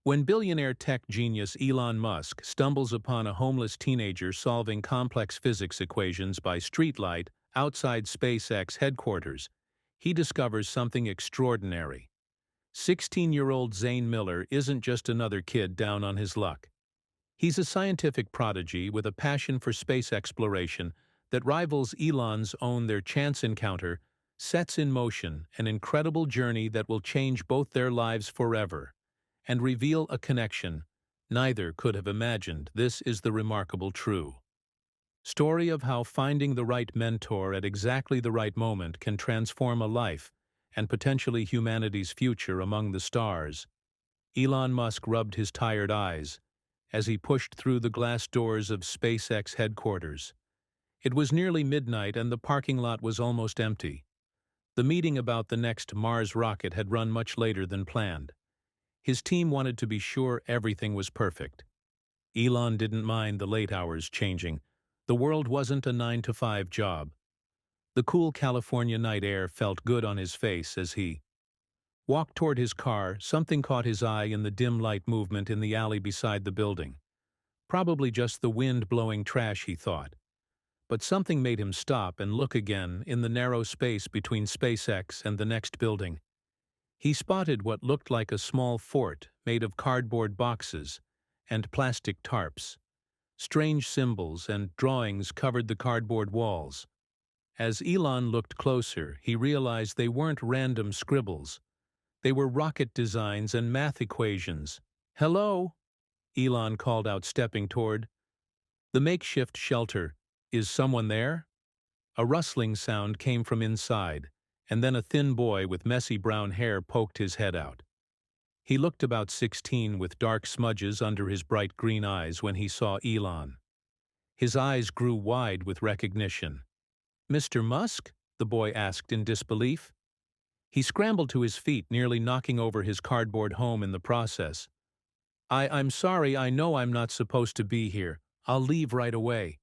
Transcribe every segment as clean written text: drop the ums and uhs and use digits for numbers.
When billionaire tech genius Elon Musk stumbles upon a homeless teenager solving complex physics equations by streetlight outside SpaceX headquarters, he discovers something extraordinary. 16-year-old Zane Miller isn't just another kid down on his luck. He's a scientific prodigy with a passion for space exploration that rivals Elon's own. Their chance encounter sets in motion an incredible journey that will change both their lives forever and reveal a connection neither could have imagined. This is the remarkable true story of how finding the right mentor at exactly the right moment can transform a life and potentially humanity's future. Among the stars, Elon Musk rubbed his tired eyes as he pushed through the glass doors of SpaceX headquarters. It was nearly midnight and the parking lot was almost empty. The meeting about the next Mars rocket had run much later than planned. His team wanted to be sure everything was perfect. Elon didn't mind the late hours changing. The world wasn't a 9-to-5 job. The cool California night air felt good on his face as he walked toward his car. Something caught his eye in the dim light movement in the alley beside the building. Probably just the wind blowing trash, he thought. But something made him stop and look again. In the narrow space between SpaceX and the next building, he spotted what looked like a small fort made of cardboard boxes and plastic tarps. Strange symbols and drawings covered the cardboard walls. As Elon looked closer, he realized they weren't random scribbles. They were rocket designs and math equations. "Hello," Elon called out, stepping toward the makeshift shelter. "Is someone there?" A rustling sound came from inside, and then a thin boy with messy brown hair poked his head out. He looked about 16 with dark smudges under his bright green eyes. When he saw Elon, his eyes grew wide with recognition. "Mr. Musk?" the boy asked in disbelief. He scrambled to his feet, nearly knocking over his cardboard home in the process. I'm sorry, I know I'm not supposed to be here. I'll leave right away."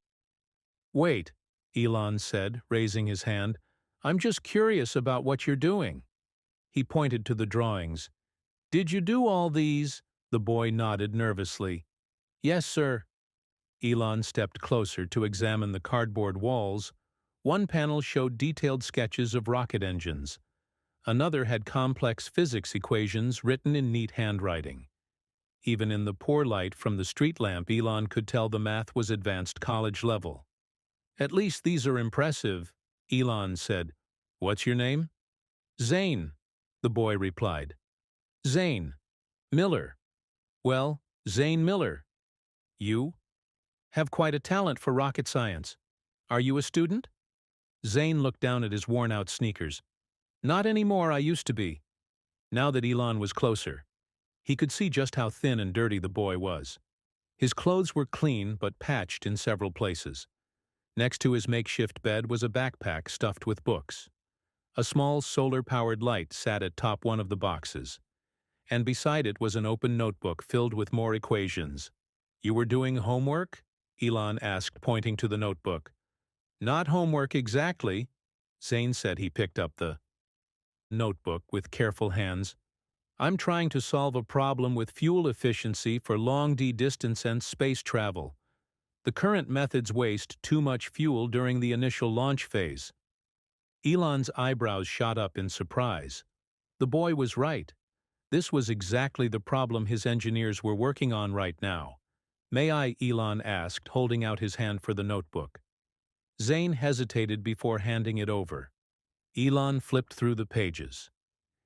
"Wait," Elon said, raising his hand. "I'm just curious about what you're doing." He pointed to the drawings. "Did you do all these?" The boy nodded nervously. "Yes, sir." Elon stepped closer to examine the cardboard walls. One panel showed detailed sketches of rocket engines. Another had complex physics equations written in neat handwriting. Even in the poor light from the street lamp, Elon could tell the math was advanced college level. "At least these are impressive," Elon said. "What's your name?" "Zane," the boy replied. "Zane Miller." "Well, Zane Miller. You have quite a talent for rocket science. Are you a student?" Zane looked down at his worn-out sneakers. "Not anymore, I used to be." Now that Elon was closer, he could see just how thin and dirty the boy was. His clothes were clean but patched in several places. Next to his makeshift bed was a backpack stuffed with books. A small solar-powered light sat atop one of the boxes, and beside it was an open notebook filled with more equations. "You were doing homework?" Elon asked, pointing to the notebook. "Not homework exactly," Zane said. He picked up the notebook with careful hands. "I'm trying to solve a problem with fuel efficiency for long-distance and space travel. The current methods waste too much fuel during the initial launch phase." Elon's eyebrows shot up in surprise. The boy was right. This was exactly the problem his engineers were working on right now. "May I?" Elon asked, holding out his hand for the notebook. Zane hesitated before handing it over. Elon flipped through the pages,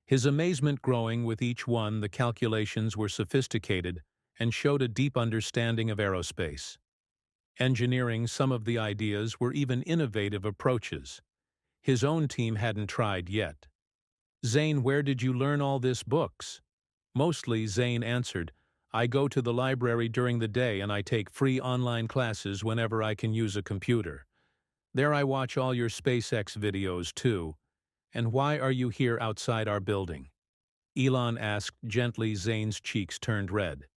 his amazement growing with each one. The calculations were sophisticated and showed a deep understanding of aerospace engineering. Some of the ideas were even innovative approaches his own team hadn't tried yet. "Zane, where did you learn all this books?" "Mostly," Zane answered. "I go to the library during the day and I take free online classes whenever I can use a computer. There I watch all your SpaceX videos too." "And why are you here outside our building?" Elon asked gently. Zane's cheeks turned red.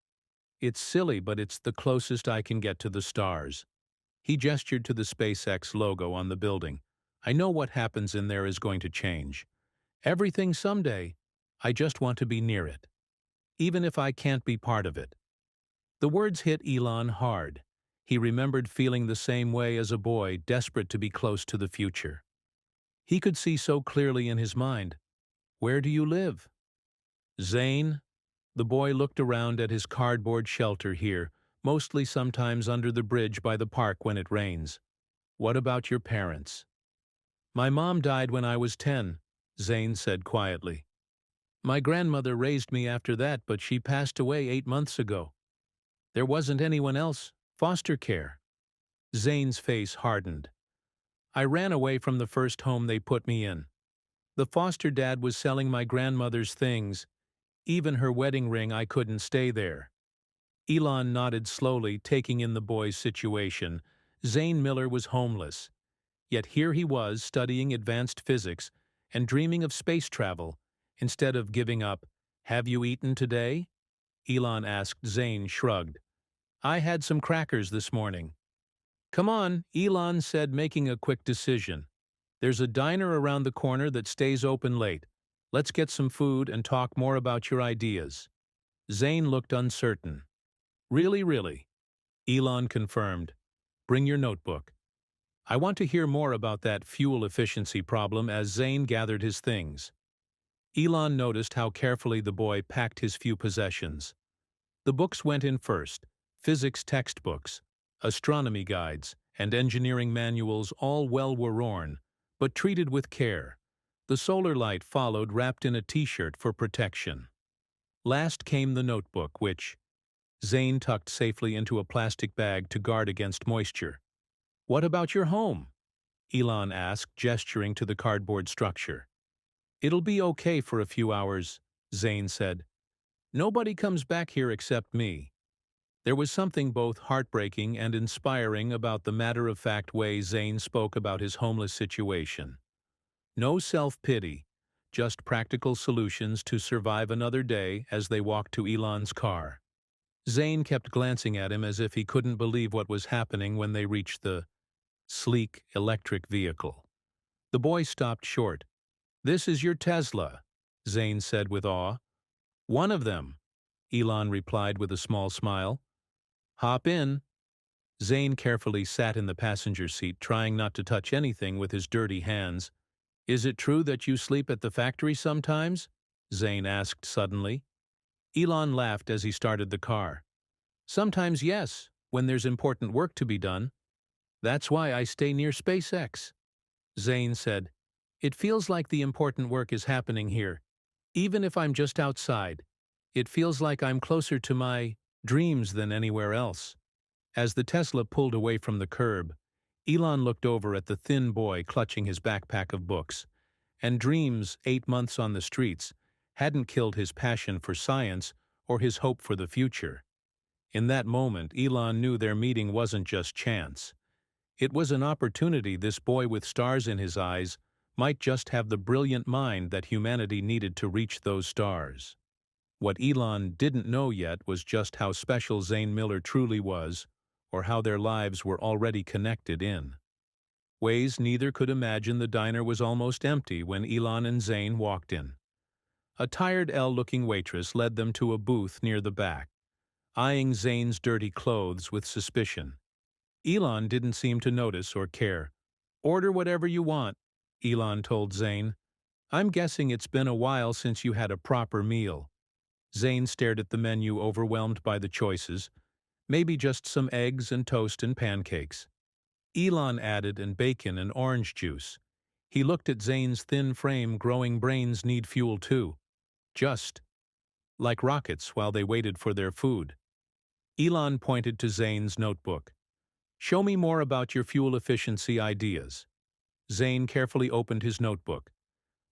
"It's silly, but it's the closest I can get to the stars." He gestured to the SpaceX logo on the building. "I know what happens in there is going to change everything someday. I just want to be near it." even if I can't be part of it. The words hit Elon hard. He remembered feeling the same way as a boy, desperate to be close to the future. He could see so clearly in his mind. Where do you live? Zane? The boy looked around at his cardboard shelter here, mostly sometimes under the bridge by the park when it rains. What about your parents? My mom died when I was 10, Zane said quietly. My grandmother raised me after that, but she passed away 8 months ago. There wasn't anyone else. Foster care. Zane's face hardened. I ran away from the first home they put me in. The foster dad was selling my grandmother's things. Even her wedding ring, I couldn't stay there. Elon nodded slowly, taking in the boy's situation. Zane Miller was homeless. Yet here he was, studying advanced physics and dreaming of space travel. Instead of giving up, "Have you eaten today?" Elon asked. Zane shrugged. "I had some crackers this morning." "Come on," Elon said, making a quick decision. "There's a diner around the corner that stays open late. Let's get some food and talk more about your ideas." Zane looked uncertain. Really? Elon confirmed. "Bring your notebook. I want to hear more about that fuel efficiency problem." As Zane gathered his things, Elon noticed how carefully the boy packed his few possessions. The books went in first: physics textbooks, astronomy guides, and engineering manuals, all well worn, but treated with care. The solar light followed, wrapped in a t-shirt for protection. Last came the notebook, which Zane tucked safely into a plastic bag to guard against moisture. "What about your home?" Elon asked, gesturing to the cardboard structure. "It'll be okay for a few hours," Zane said. "Nobody comes back here except me." There was something both heartbreaking and inspiring about the matter-of-fact way Zane spoke about his homeless situation. No self-pity, just practical solutions to survive another day. As they walked to Elon's car, Zane kept glancing at him as if he couldn't believe what was happening. When they reached the sleek electric vehicle, the boy stopped short. "This is your Tesla," Zane said with awe. "One of them," Elon replied with a small smile. "Hop in." Zane carefully sat in the passenger seat, trying not to touch anything with his dirty hands. "Is it true that you sleep at the factory sometimes?" Zane asked suddenly. Elon laughed as he started the car. "Sometimes, yes, when there's important work to be done. That's why I stay near SpaceX." Zane said, "It feels like the important work is happening here. Even if I'm just outside, it feels like I'm closer to my dreams than anywhere else." As the Tesla pulled away from the curb, Elon looked over at the thin boy clutching his backpack of books. And dreams, 8 months on the streets, hadn't killed his passion for science or his hope for the future. In that moment, Elon knew their meeting wasn't just chance. It was an opportunity. This boy with stars in his eyes might just have the brilliant mind that humanity needed to reach those stars. What Elon didn't know yet was just how special Zane Miller truly was, or how their lives were already connected in ways neither could imagine. The diner was almost empty when Elon and Zane walked in. A tired, ill-looking waitress led them to a booth near the back, eyeing Zane's dirty clothes with suspicion. Elon didn't seem to notice or care. "Order whatever you want," Elon told Zane. "I'm guessing it's been a while since you had a proper meal." Zane stared at the menu, overwhelmed by the choices. "Maybe just some eggs and toast and pancakes." Elon added, "and bacon and orange juice." He looked at Zane's thin frame. "Growing brains need fuel too. Just like rockets." While they waited for their food, Elon pointed to Zane's notebook. "Show me more about your fuel efficiency ideas." Zane carefully opened his notebook.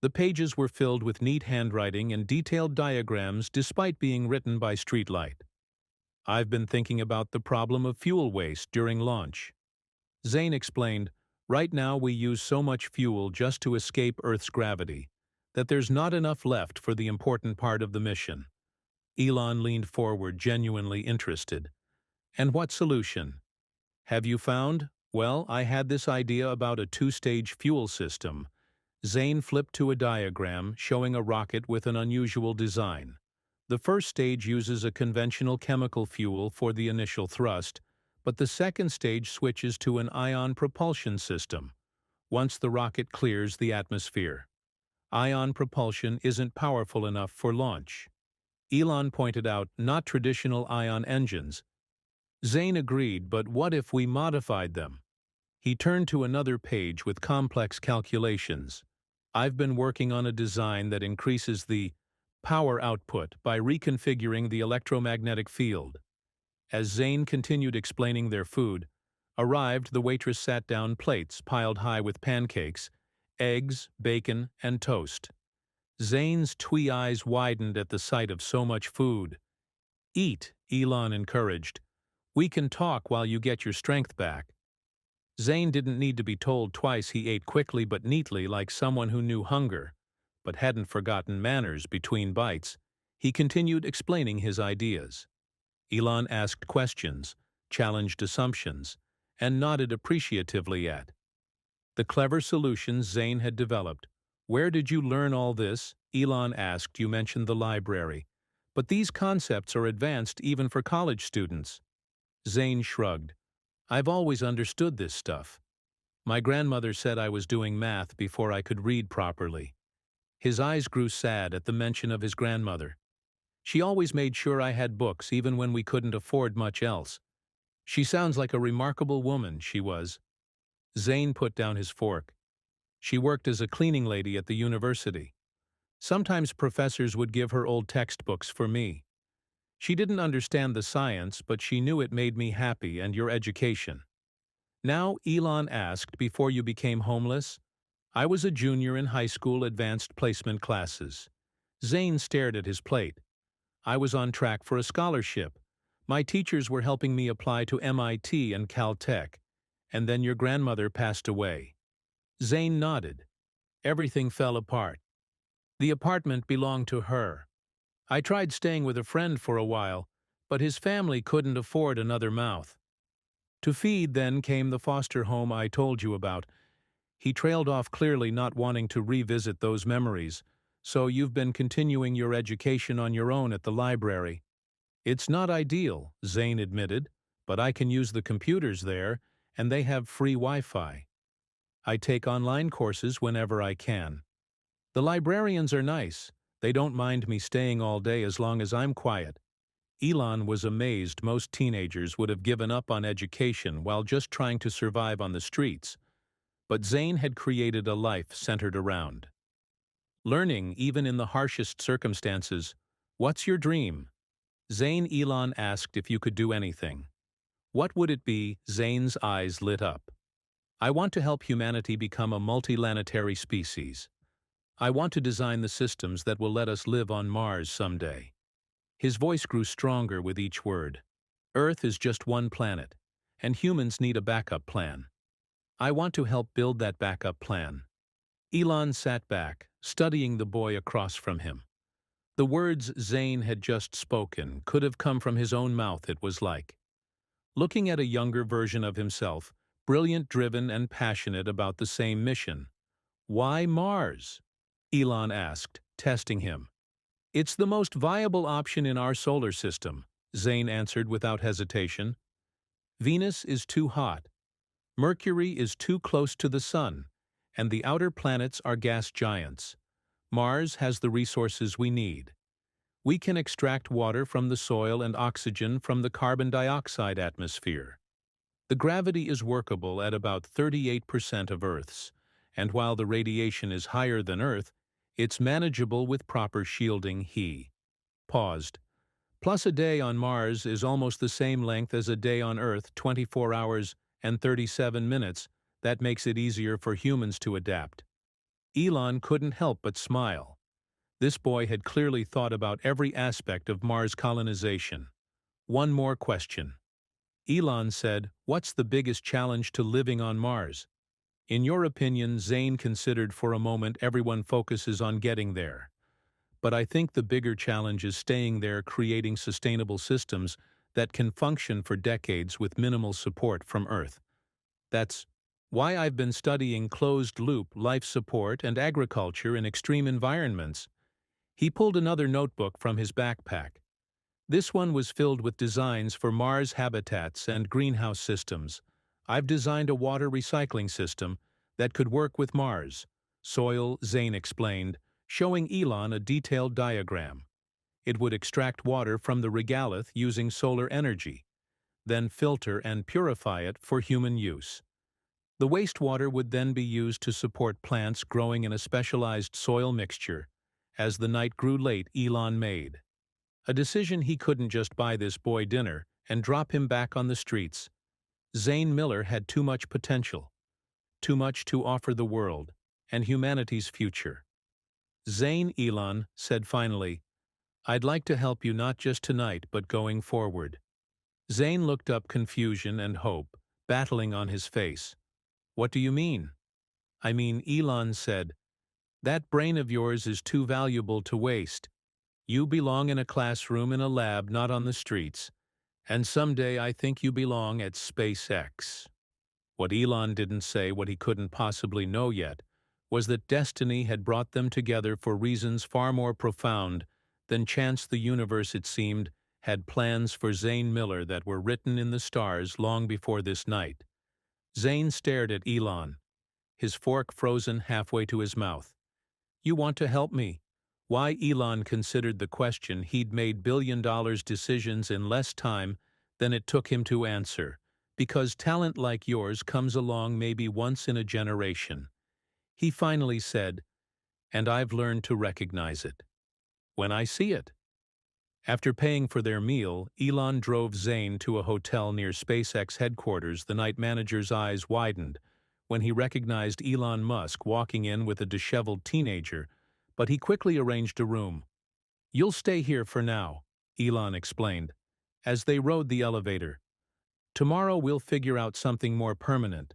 The pages were filled with neat handwriting and detailed diagrams, despite being written by streetlight. "I've been thinking about the problem of fuel waste during launch," Zane explained. "Right now we use so much fuel just to escape Earth's gravity that there's not enough left for the important part of the mission." Elon leaned forward, genuinely interested. "And what solution have you found?" "Well, I had this idea about a 2-stage fuel system." Zane flipped to a diagram showing a rocket with an unusual design. The first stage uses a conventional chemical fuel for the initial thrust, but the second stage switches to an ion propulsion system once the rocket clears the atmosphere. Ion propulsion isn't powerful enough for launch. Elon pointed out not traditional ion engines. Zane agreed, but what if we modified them? He turned to another page with complex calculations. I've been working on a design that increases the power output by reconfiguring the electromagnetic field. As Zane continued explaining their food, arrived the waitress sat down plates piled high with pancakes, eggs, bacon, and toast. Zane's twee eyes widened at the sight of so much food. Eat, Elon encouraged. We can talk while you get your strength back. Zane didn't need to be told twice. He ate quickly but neatly like someone who knew hunger, but hadn't forgotten manners between bites. He continued explaining his ideas. Elon asked questions, challenged assumptions, and nodded appreciatively at the clever solutions Zane had developed. Where did you learn all this? Elon asked. You mentioned the library. But these concepts are advanced even for college students. Zane shrugged. I've always understood this stuff. My grandmother said I was doing math before I could read properly. His eyes grew sad at the mention of his grandmother. She always made sure I had books even when we couldn't afford much else. She sounds like a remarkable woman, she was. Zane put down his fork. She worked as a cleaning lady at the university. Sometimes professors would give her old textbooks for me. She didn't understand the science, but she knew it made me happy and your education. Now, Elon asked, before you became homeless? I was a junior in high school advanced placement classes. Zane stared at his plate. I was on track for a scholarship. My teachers were helping me apply to MIT and Caltech. And then your grandmother passed away. Zane nodded. Everything fell apart. The apartment belonged to her. I tried staying with a friend for a while, but his family couldn't afford another mouth. To feed, then came the foster home I told you about. He trailed off, clearly not wanting to revisit those memories. So you've been continuing your education on your own at the library. It's not ideal, Zane admitted, but I can use the computers there, and they have free Wi-Fi. I take online courses whenever I can. The librarians are nice. They don't mind me staying all day as long as I'm quiet. Elon was amazed most teenagers would have given up on education while just trying to survive on the streets. But Zane had created a life centered around learning, even in the harshest circumstances. What's your dream? Zane. Elon asked if you could do anything. What would it be? Zane's eyes lit up. I want to help humanity become a multiplanetary species. I want to design the systems that will let us live on Mars someday. His voice grew stronger with each word. Earth is just one planet, and humans need a backup plan. I want to help build that backup plan. Elon sat back, studying the boy across from him. The words Zane had just spoken could have come from his own mouth, it was like. Looking at a younger version of himself, brilliant, driven, and passionate about the same mission. Why Mars? Elon asked, testing him. It's the most viable option in our solar system, Zane answered without hesitation. Venus is too hot. Mercury is too close to the sun, and the outer planets are gas giants. Mars has the resources we need. We can extract water from the soil and oxygen from the carbon dioxide atmosphere. The gravity is workable at about 38% of Earth's, and while the radiation is higher than Earth, it's manageable with proper shielding. He paused. Plus, a day on Mars is almost the same length as a day on Earth, 24 hours and 37 minutes. That makes it easier for humans to adapt. Elon couldn't help but smile. This boy had clearly thought about every aspect of Mars colonization. One more question. Elon said, what's the biggest challenge to living on Mars? In your opinion, Zane considered for a moment. Everyone focuses on getting there. But I think the bigger challenge is staying there, creating sustainable systems that can function for decades with minimal support from Earth. That's why I've been studying closed-loop life support and agriculture in extreme environments. He pulled another notebook from his backpack. This one was filled with designs for Mars habitats and greenhouse systems. I've designed a water recycling system that could work with Mars. Soil, Zane explained, showing Elon a detailed diagram. It would extract water from the regolith using solar energy, then filter and purify it for human use. The wastewater would then be used to support plants growing in a specialized soil mixture. As the night grew late, Elon made a decision. He couldn't just buy this boy dinner and drop him back on the streets. Zane Miller had too much potential, too much to offer the world and humanity's future. Zane, Elon said finally, I'd like to help you not just tonight but going forward. Zane looked up, confusion and hope battling on his face. What do you mean? I mean, Elon said, that brain of yours is too valuable to waste. You belong in a classroom in a lab, not on the streets. And someday I think you belong at SpaceX. What Elon didn't say, what he couldn't possibly know yet, was that destiny had brought them together for reasons far more profound than chance. The universe, it seemed, had plans for Zane Miller that were written in the stars long before this night. Zane stared at Elon, his fork frozen halfway to his mouth. You want to help me? Why? Elon considered the question. He'd made billion-dollar decisions in less time than it took him to answer. Because talent like yours comes along maybe once in a generation. He finally said, and I've learned to recognize it when I see it. After paying for their meal, Elon drove Zane to a hotel near SpaceX headquarters. The night manager's eyes widened when he recognized Elon Musk walking in with a disheveled teenager, but he quickly arranged a room. You'll stay here for now, Elon explained, as they rode the elevator. Tomorrow we'll figure out something more permanent.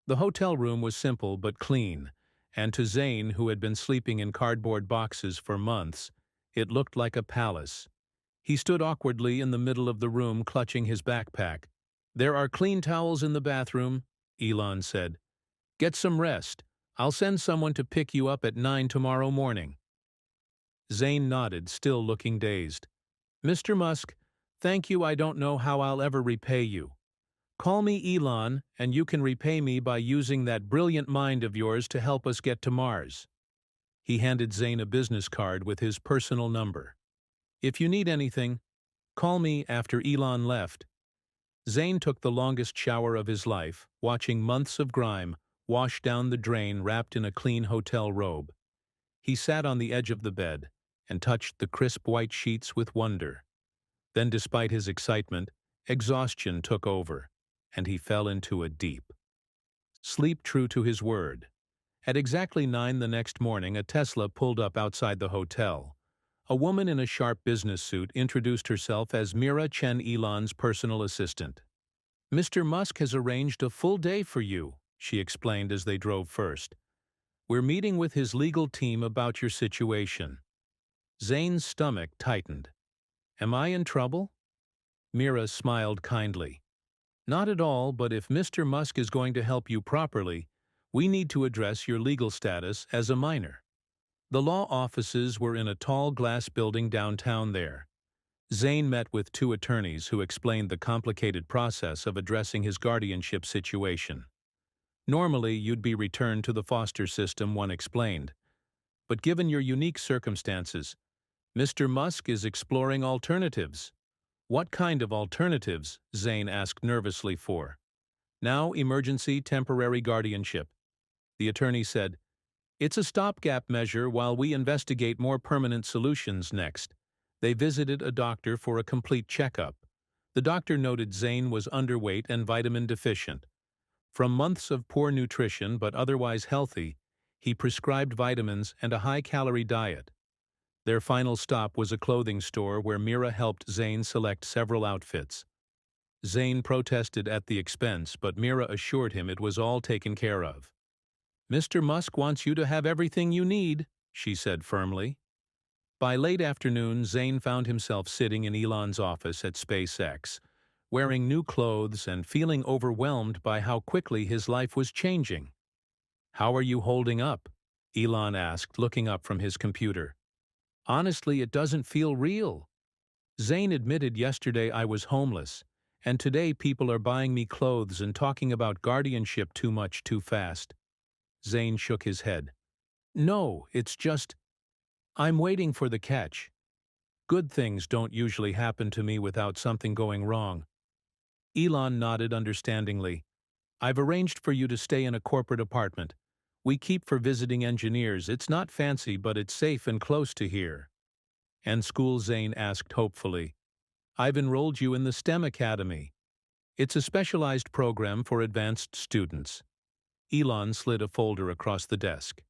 The hotel room was simple but clean, and to Zane, who had been sleeping in cardboard boxes for months, it looked like a palace. He stood awkwardly in the middle of the room, clutching his backpack. There are clean towels in the bathroom, Elon said. Get some rest. I'll send someone to pick you up at 9 tomorrow morning. Zane nodded, still looking dazed. Mr. Musk, thank you. I don't know how I'll ever repay you. Call me Elon, and you can repay me by using that brilliant mind of yours to help us get to Mars. He handed Zane a business card with his personal number. If you need anything, call me. After Elon left, Zane took the longest shower of his life, watching months of grime wash down the drain wrapped in a clean hotel robe. He sat on the edge of the bed and touched the crisp white sheets with wonder. Then, despite his excitement, exhaustion took over, and he fell into a deep sleep. True to his word, at exactly 9 the next morning, a Tesla pulled up outside the hotel. A woman in a sharp business suit introduced herself as Mira Chen, Elon's personal assistant. Mr. Musk has arranged a full day for you, she explained as they drove first. We're meeting with his legal team about your situation. Zane's stomach tightened. Am I in trouble? Mira smiled kindly. Not at all, but if Mr. Musk is going to help you properly, we need to address your legal status as a minor. The law offices were in a tall glass building downtown there. Zane met with 2 attorneys who explained the complicated process of addressing his guardianship situation. Normally, you'd be returned to the foster system, one explained. But given your unique circumstances, Mr. Musk is exploring alternatives. What kind of alternatives? Zane asked nervously. For now, emergency temporary guardianship. The attorney said, it's a stopgap measure while we investigate more permanent solutions. Next, they visited a doctor for a complete checkup. The doctor noted Zane was underweight and vitamin deficient. From months of poor nutrition but otherwise healthy, he prescribed vitamins and a high-calorie diet. Their final stop was a clothing store where Mira helped Zane select several outfits. Zane protested at the expense, but Mira assured him it was all taken care of. Mr. Musk wants you to have everything you need, she said firmly. By late afternoon, Zane found himself sitting in Elon's office at SpaceX, wearing new clothes and feeling overwhelmed by how quickly his life was changing. How are you holding up? Elon asked, looking up from his computer. Honestly, it doesn't feel real. Zane admitted yesterday I was homeless, and today people are buying me clothes and talking about guardianship too much too fast. Zane shook his head. No, it's just, I'm waiting for the catch. Good things don't usually happen to me without something going wrong. Elon nodded understandingly. I've arranged for you to stay in a corporate apartment. We keep for visiting engineers. It's not fancy, but it's safe and close to here. And school, Zane asked hopefully. I've enrolled you in the STEM Academy. It's a specialized program for advanced students. Elon slid a folder across the desk.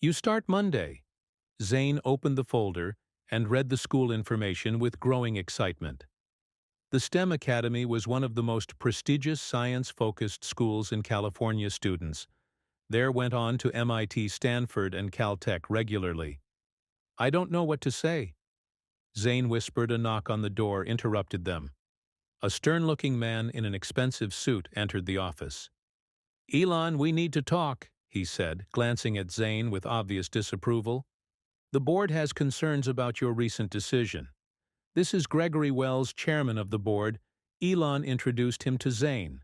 You start Monday. Zane opened the folder and read the school information with growing excitement. The STEM Academy was one of the most prestigious science-focused schools in California. Students there went on to MIT, Stanford, and Caltech regularly. I don't know what to say. Zane whispered. A knock on the door interrupted them. A stern-looking man in an expensive suit entered the office. Elon, we need to talk, he said, glancing at Zane with obvious disapproval. The board has concerns about your recent decision. This is Gregory Wells, chairman of the board. Elon introduced him to Zane.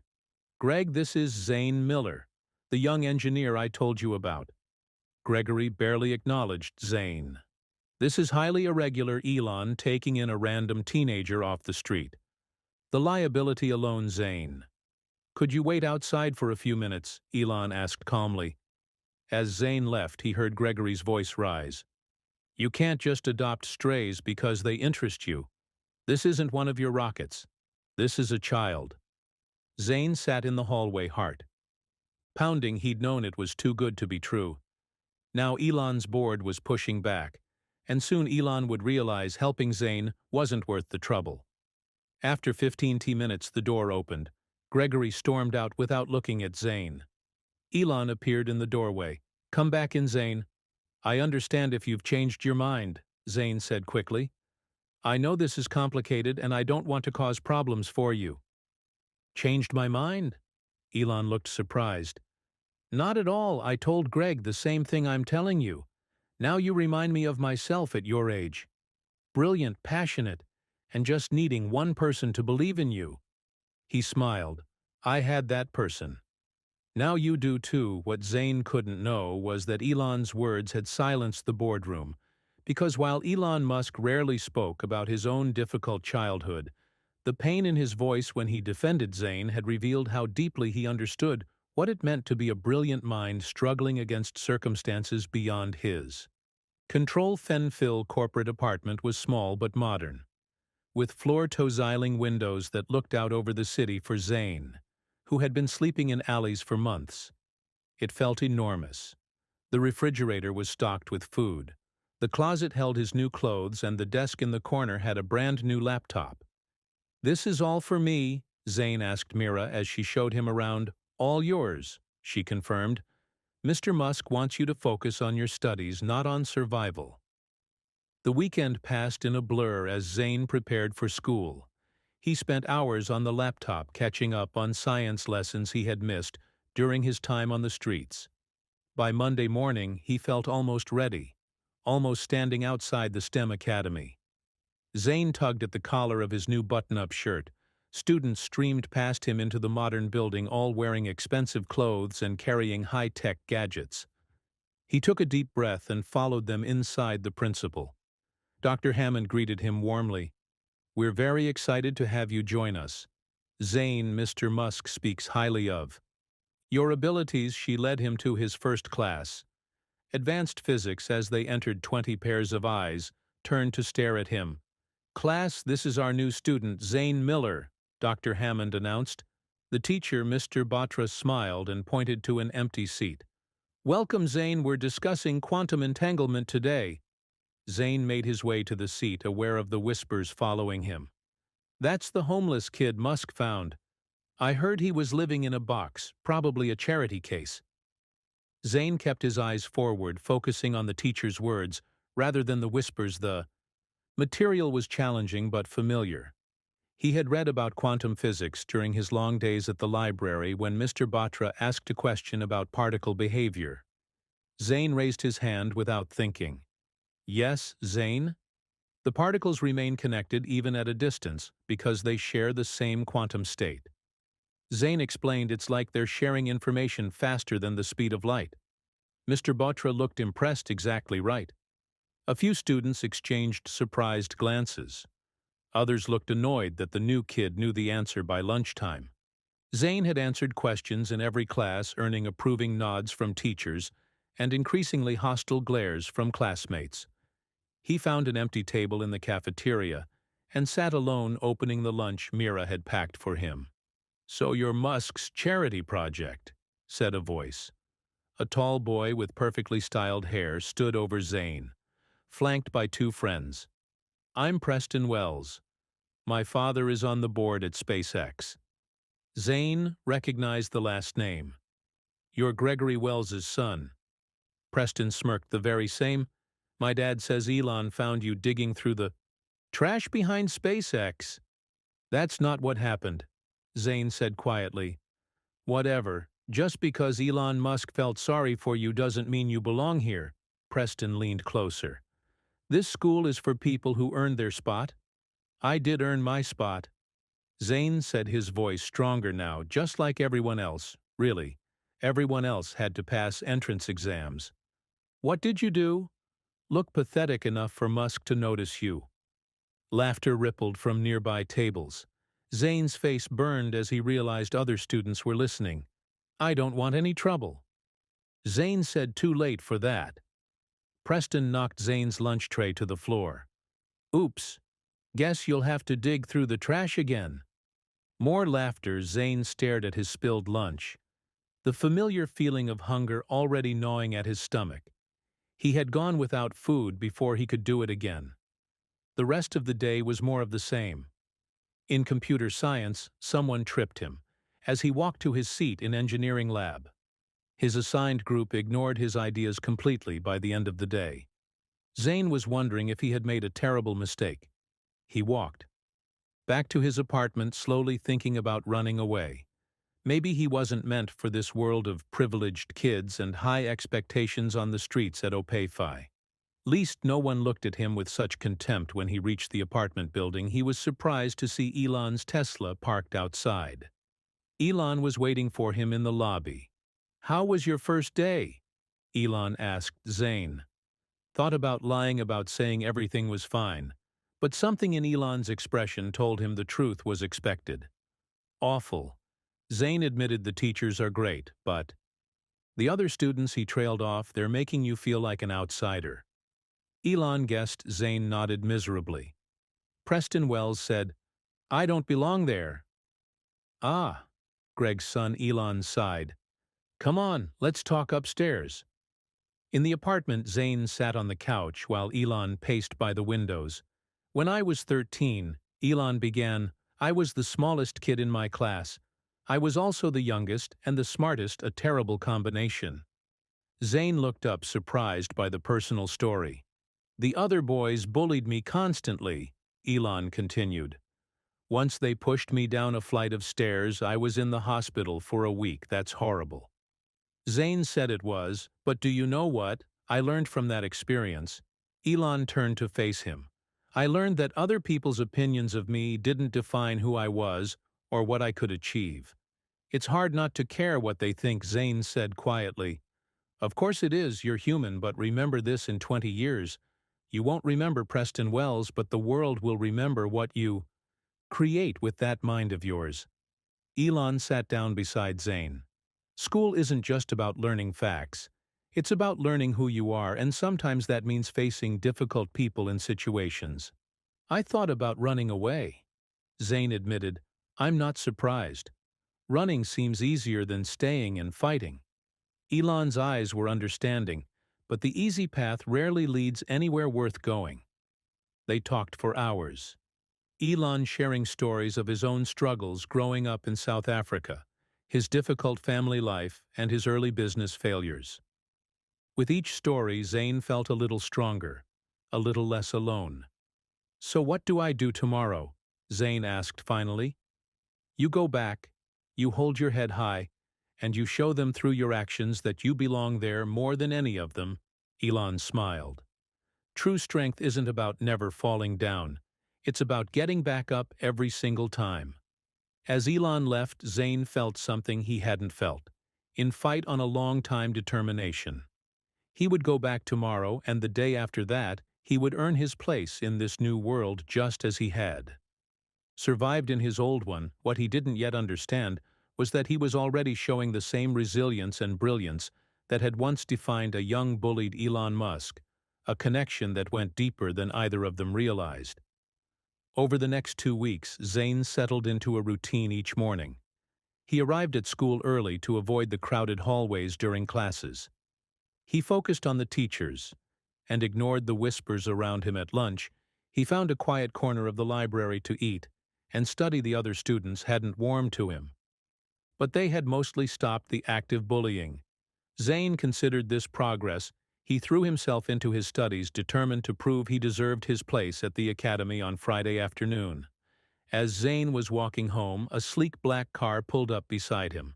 Greg, this is Zane Miller, the young engineer I told you about. Gregory barely acknowledged Zane. This is highly irregular, Elon, taking in a random teenager off the street. The liability alone, Zane. Could you wait outside for a few minutes? Elon asked calmly. As Zane left, he heard Gregory's voice rise. You can't just adopt strays because they interest you. This isn't one of your rockets. This is a child. Zane sat in the hallway, heart pounding. He'd known it was too good to be true. Now Elon's board was pushing back, and soon Elon would realize helping Zane wasn't worth the trouble. After 15 minutes, the door opened. Gregory stormed out without looking at Zane. Elon appeared in the doorway. Come back in, Zane. I understand if you've changed your mind, Zane said quickly. I know this is complicated and I don't want to cause problems for you. Changed my mind? Elon looked surprised. Not at all. I told Greg the same thing I'm telling you. Now you remind me of myself at your age. Brilliant, passionate, and just needing one person to believe in you. He smiled. I had that person. Now you do too. What Zane couldn't know was that Elon's words had silenced the boardroom, because while Elon Musk rarely spoke about his own difficult childhood, the pain in his voice when he defended Zane had revealed how deeply he understood what it meant to be a brilliant mind struggling against circumstances beyond his. Control Fenfill corporate apartment was small but modern, with floor-to-ceiling windows that looked out over the city for Zane, who had been sleeping in alleys for months. It felt enormous. The refrigerator was stocked with food. The closet held his new clothes, and the desk in the corner had a brand-new laptop. This is all for me, Zane asked Mira as she showed him around. All yours, she confirmed. Mr. Musk wants you to focus on your studies, not on survival. The weekend passed in a blur as Zane prepared for school. He spent hours on the laptop catching up on science lessons he had missed during his time on the streets. By Monday morning, he felt almost ready, almost standing outside the STEM Academy. Zane tugged at the collar of his new button-up shirt. Students streamed past him into the modern building, all wearing expensive clothes and carrying high-tech gadgets. He took a deep breath and followed them inside the principal. Dr. Hammond greeted him warmly. We're very excited to have you join us. Zane, Mr. Musk speaks highly of. Your abilities. She led him to his first class. Advanced physics. As they entered, 20 pairs of eyes turned to stare at him. Class, this is our new student, Zane Miller, Dr. Hammond announced. The teacher, Mr. Batra, smiled and pointed to an empty seat. Welcome, Zane. We're discussing quantum entanglement today. Zane made his way to the seat, aware of the whispers following him. That's the homeless kid Musk found. I heard he was living in a box, probably a charity case. Zane kept his eyes forward, focusing on the teacher's words, rather than the whispers. The material was challenging but familiar. He had read about quantum physics during his long days at the library when Mr. Batra asked a question about particle behavior. Zane raised his hand without thinking. Yes, Zane. The particles remain connected even at a distance because they share the same quantum state. Zane explained it's like they're sharing information faster than the speed of light. Mr. Botra looked impressed. Exactly right. A few students exchanged surprised glances. Others looked annoyed that the new kid knew the answer by lunchtime. Zane had answered questions in every class, earning approving nods from teachers and increasingly hostile glares from classmates. He found an empty table in the cafeteria and sat alone opening the lunch Mira had packed for him. "So you're Musk's charity project," said a voice. A tall boy with perfectly styled hair stood over Zane, flanked by two friends. "I'm Preston Wells. My father is on the board at SpaceX." Zane recognized the last name. "You're Gregory Wells's son." Preston smirked. "The very same. My dad says Elon found you digging through the trash behind SpaceX." "That's not what happened," Zane said quietly. "Whatever. Just because Elon Musk felt sorry for you doesn't mean you belong here." Preston leaned closer. "This school is for people who earned their spot. I did earn my spot." Zane said, his voice stronger now, "just like everyone else, really. Everyone else had to pass entrance exams. What did you do? Look pathetic enough for Musk to notice you." Laughter rippled from nearby tables. Zane's face burned as he realized other students were listening. "I don't want any trouble." Zane said, "Too late for that." Preston knocked Zane's lunch tray to the floor. "Oops. Guess you'll have to dig through the trash again." More laughter. Zane stared at his spilled lunch, the familiar feeling of hunger already gnawing at his stomach. He had gone without food before he could do it again. The rest of the day was more of the same. In computer science, someone tripped him as he walked to his seat in engineering lab. His assigned group ignored his ideas completely by the end of the day. Zane was wondering if he had made a terrible mistake. He walked back to his apartment, slowly thinking about running away. Maybe he wasn't meant for this world of privileged kids and high expectations on the streets at Opay. Least no one looked at him with such contempt. When he reached the apartment building, he was surprised to see Elon's Tesla parked outside. Elon was waiting for him in the lobby. "How was your first day?" Elon asked Zane. Thought about lying about saying everything was fine, but something in Elon's expression told him the truth was expected. "Awful." Zane admitted. "The teachers are great, but the other students," he trailed off, "they're making you feel like an outsider." Elon guessed. Zane nodded miserably. Preston Wells said, "I don't belong there." "Ah," Greg's son Elon sighed. "Come on, let's talk upstairs." In the apartment, Zane sat on the couch while Elon paced by the windows. "When I was 13, Elon began, I was the smallest kid in my class. I was also the youngest and the smartest, a terrible combination." Zane looked up, surprised by the personal story. "The other boys bullied me constantly," Elon continued. "Once they pushed me down a flight of stairs. I was in the hospital for a week. That's horrible." Zane said it was, "But do you know what I learned from that experience?" Elon turned to face him. "I learned that other people's opinions of me didn't define who I was or what I could achieve." "It's hard not to care what they think," Zane said quietly. "Of course it is. You're human, but remember this: in 20 years, you won't remember Preston Wells, but the world will remember what you create with that mind of yours." Elon sat down beside Zane. "School isn't just about learning facts. It's about learning who you are, and sometimes that means facing difficult people and situations." "I thought about running away," Zane admitted. "I'm not surprised. Running seems easier than staying and fighting." Elon's eyes were understanding, but the easy path rarely leads anywhere worth going. They talked for hours. Elon sharing stories of his own struggles growing up in South Africa, his difficult family life, and his early business failures. With each story, Zane felt a little stronger, a little less alone. "So what do I do tomorrow?" Zane asked finally. "You go back, you hold your head high, and you show them through your actions that you belong there more than any of them." Elon smiled. True strength isn't about never falling down. It's about getting back up every single time. As Elon left, Zane felt something he hadn't felt. In fight on a long-time determination. He would go back tomorrow, and the day after that, he would earn his place in this new world just as he had survived in his old one. What he didn't yet understand was that he was already showing the same resilience and brilliance that had once defined a young bullied Elon Musk, a connection that went deeper than either of them realized. Over the next 2 weeks, Zane settled into a routine each morning. He arrived at school early to avoid the crowded hallways during classes. He focused on the teachers and ignored the whispers around him at lunch. He found a quiet corner of the library to eat and study. The other students hadn't warmed to him, but they had mostly stopped the active bullying. Zane considered this progress. He threw himself into his studies, determined to prove he deserved his place at the academy on Friday afternoon. As Zane was walking home, a sleek black car pulled up beside him.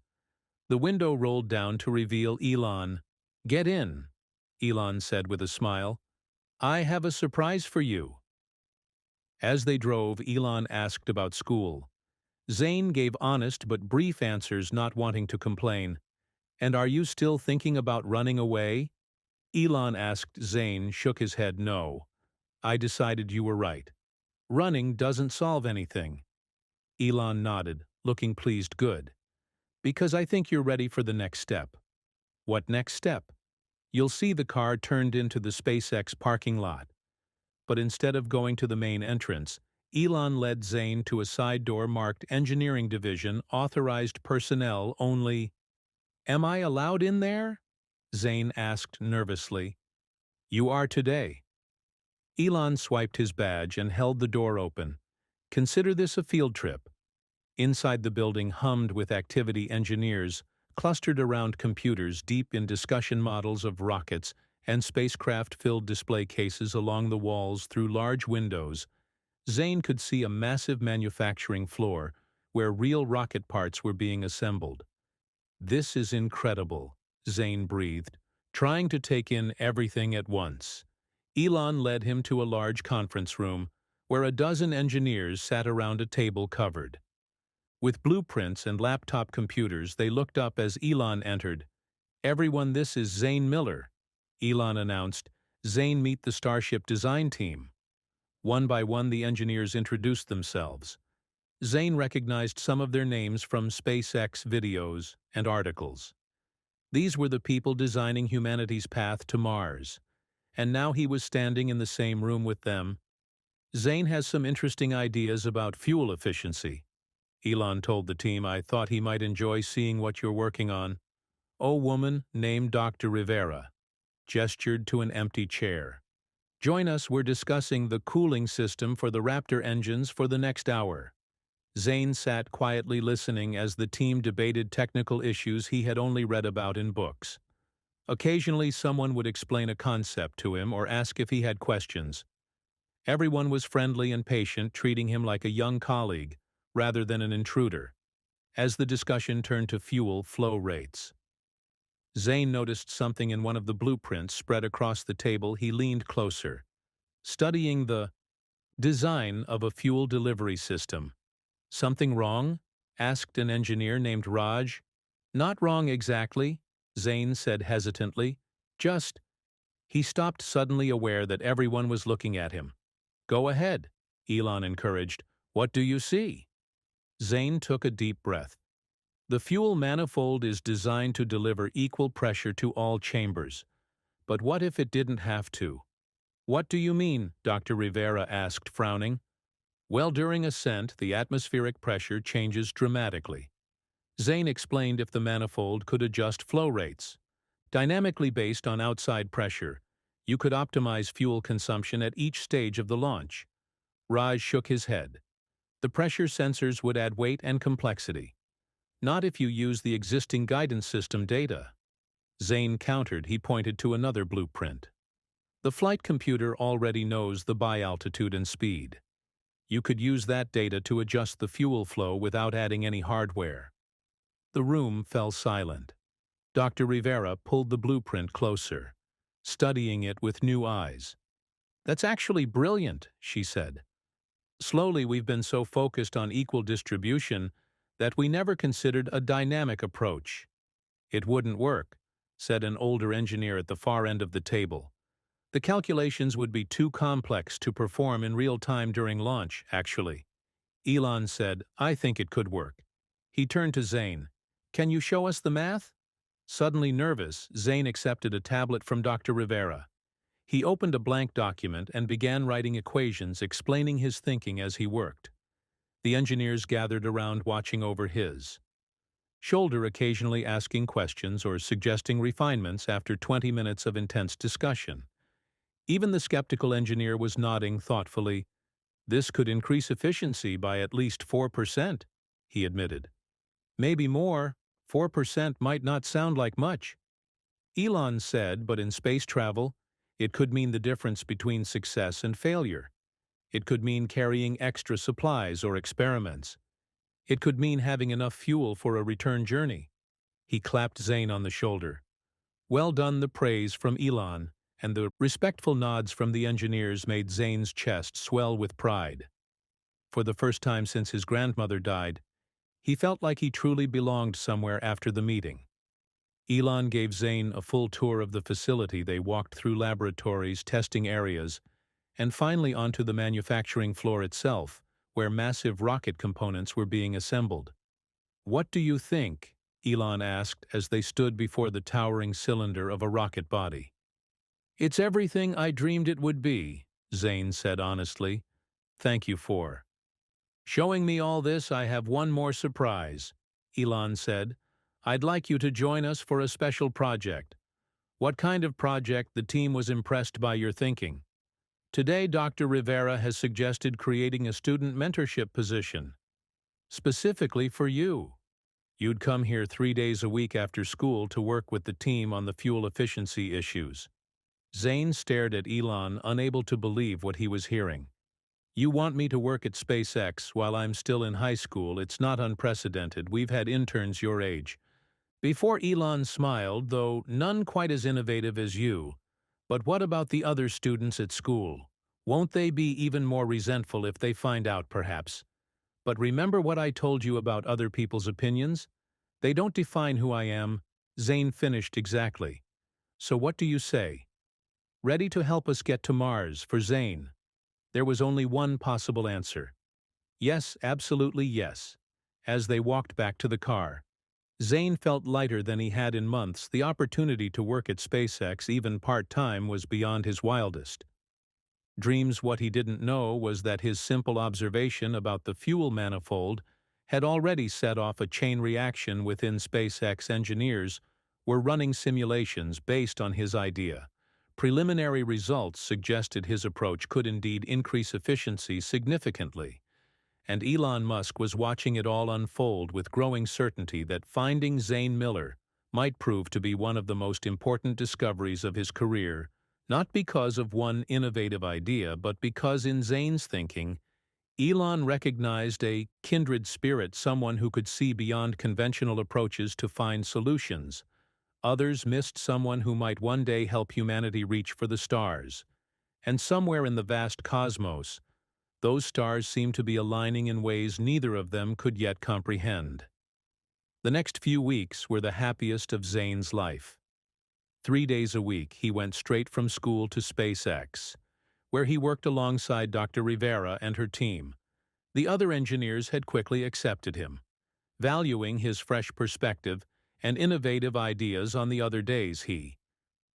The window rolled down to reveal Elon. "Get in," Elon said with a smile. "I have a surprise for you." As they drove, Elon asked about school. Zane gave honest but brief answers, not wanting to complain. "And are you still thinking about running away?" Elon asked. Zane shook his head. "No. I decided you were right. Running doesn't solve anything." Elon nodded, looking pleased. "Good. Because I think you're ready for the next step." "What next step?" "You'll see." The car turned into the SpaceX parking lot. But instead of going to the main entrance, Elon led Zane to a side door marked Engineering Division, Authorized Personnel Only. "Am I allowed in there?" Zane asked nervously. "You are today." Elon swiped his badge and held the door open. "Consider this a field trip." Inside, the building hummed with activity. Engineers clustered around computers, deep in discussion. Models of rockets and spacecraft filled display cases along the walls. Through large windows, Zane could see a massive manufacturing floor where real rocket parts were being assembled. "This is incredible," Zane breathed, trying to take in everything at once. Elon led him to a large conference room where a dozen engineers sat around a table covered with blueprints and laptop computers. They looked up as Elon entered. "Everyone, this is Zane Miller," Elon announced. "Zane, meet the Starship design team." One by one, the engineers introduced themselves. Zane recognized some of their names from SpaceX videos and articles. These were the people designing humanity's path to Mars, and now he was standing in the same room with them. "Zane has some interesting ideas about fuel efficiency," Elon told the team. "I thought he might enjoy seeing what you're working on." "Oh, woman named Dr. Rivera," gestured to an empty chair. "Join us. We're discussing the cooling system for the Raptor engines for the next hour." Zane sat quietly listening as the team debated technical issues he had only read about in books. Occasionally, someone would explain a concept to him or ask if he had questions. Everyone was friendly and patient, treating him like a young colleague rather than an intruder. As the discussion turned to fuel flow rates, Zane noticed something in one of the blueprints spread across the table. He leaned closer, studying the design of a fuel delivery system. "Something wrong?" asked an engineer named Raj. "Not wrong exactly," Zane said hesitantly. "Just—" He stopped, suddenly aware that everyone was looking at him. "Go ahead," Elon encouraged. "What do you see?" Zane took a deep breath. "The fuel manifold is designed to deliver equal pressure to all chambers. But what if it didn't have to?" "What do you mean?" Dr. Rivera asked, frowning. "Well, during ascent, the atmospheric pressure changes dramatically." Zane explained. "If the manifold could adjust flow rates dynamically based on outside pressure, you could optimize fuel consumption at each stage of the launch." Raj shook his head. "The pressure sensors would add weight and complexity. Not if you use the existing guidance system data." Zane countered. He pointed to another blueprint. "The flight computer already knows the bi-altitude and speed. You could use that data to adjust the fuel flow without adding any hardware." The room fell silent. Dr. Rivera pulled the blueprint closer, studying it with new eyes. That's actually brilliant, she said. Slowly, we've been so focused on equal distribution that we never considered a dynamic approach. It wouldn't work, said an older engineer at the far end of the table. The calculations would be too complex to perform in real time during launch, actually. Elon said, I think it could work. He turned to Zane. Can you show us the math? Suddenly nervous, Zane accepted a tablet from Dr. Rivera. He opened a blank document and began writing equations explaining his thinking as he worked. The engineers gathered around watching over his shoulder, occasionally asking questions or suggesting refinements after 20 minutes of intense discussion. Even the skeptical engineer was nodding thoughtfully. This could increase efficiency by at least 4%, he admitted. Maybe more. 4% might not sound like much. Elon said, but in space travel, it could mean the difference between success and failure. It could mean carrying extra supplies or experiments. It could mean having enough fuel for a return journey. He clapped Zane on the shoulder. Well done. The praise from Elon and the respectful nods from the engineers made Zane's chest swell with pride. For the first time since his grandmother died, he felt like he truly belonged somewhere after the meeting. Elon gave Zane a full tour of the facility. They walked through laboratories, testing areas, and finally onto the manufacturing floor itself, where massive rocket components were being assembled. What do you think? Elon asked as they stood before the towering cylinder of a rocket body. It's everything I dreamed it would be, Zane said honestly. Thank you for showing me all this. I have one more surprise, Elon said. I'd like you to join us for a special project. What kind of project? The team was impressed by your thinking. Today, Dr. Rivera has suggested creating a student mentorship position, specifically for you. You'd come here 3 days a week after school to work with the team on the fuel efficiency issues. Zane stared at Elon, unable to believe what he was hearing. You want me to work at SpaceX while I'm still in high school? It's not unprecedented. We've had interns your age. Before Elon smiled, though none quite as innovative as you. But what about the other students at school? Won't they be even more resentful if they find out, perhaps? But remember what I told you about other people's opinions? They don't define who I am. Zane finished exactly. So what do you say? Ready to help us get to Mars for Zane? There was only one possible answer. Yes, absolutely yes. As they walked back to the car, Zane felt lighter than he had in months. The opportunity to work at SpaceX, even part-time, was beyond his wildest dreams. What he didn't know was that his simple observation about the fuel manifold had already set off a chain reaction within SpaceX. Engineers were running simulations based on his idea. Preliminary results suggested his approach could indeed increase efficiency significantly. And Elon Musk was watching it all unfold with growing certainty that finding Zane Miller might prove to be one of the most important discoveries of his career, not because of one innovative idea, but because in Zane's thinking, Elon recognized a kindred spirit, someone who could see beyond conventional approaches to find solutions. Others missed someone who might one day help humanity reach for the stars. And somewhere in the vast cosmos, those stars seemed to be aligning in ways neither of them could yet comprehend. The next few weeks were the happiest of Zane's life. 3 days a week, he went straight from school to SpaceX, where he worked alongside Dr. Rivera and her team. The other engineers had quickly accepted him, valuing his fresh perspective and innovative ideas. On the other days, he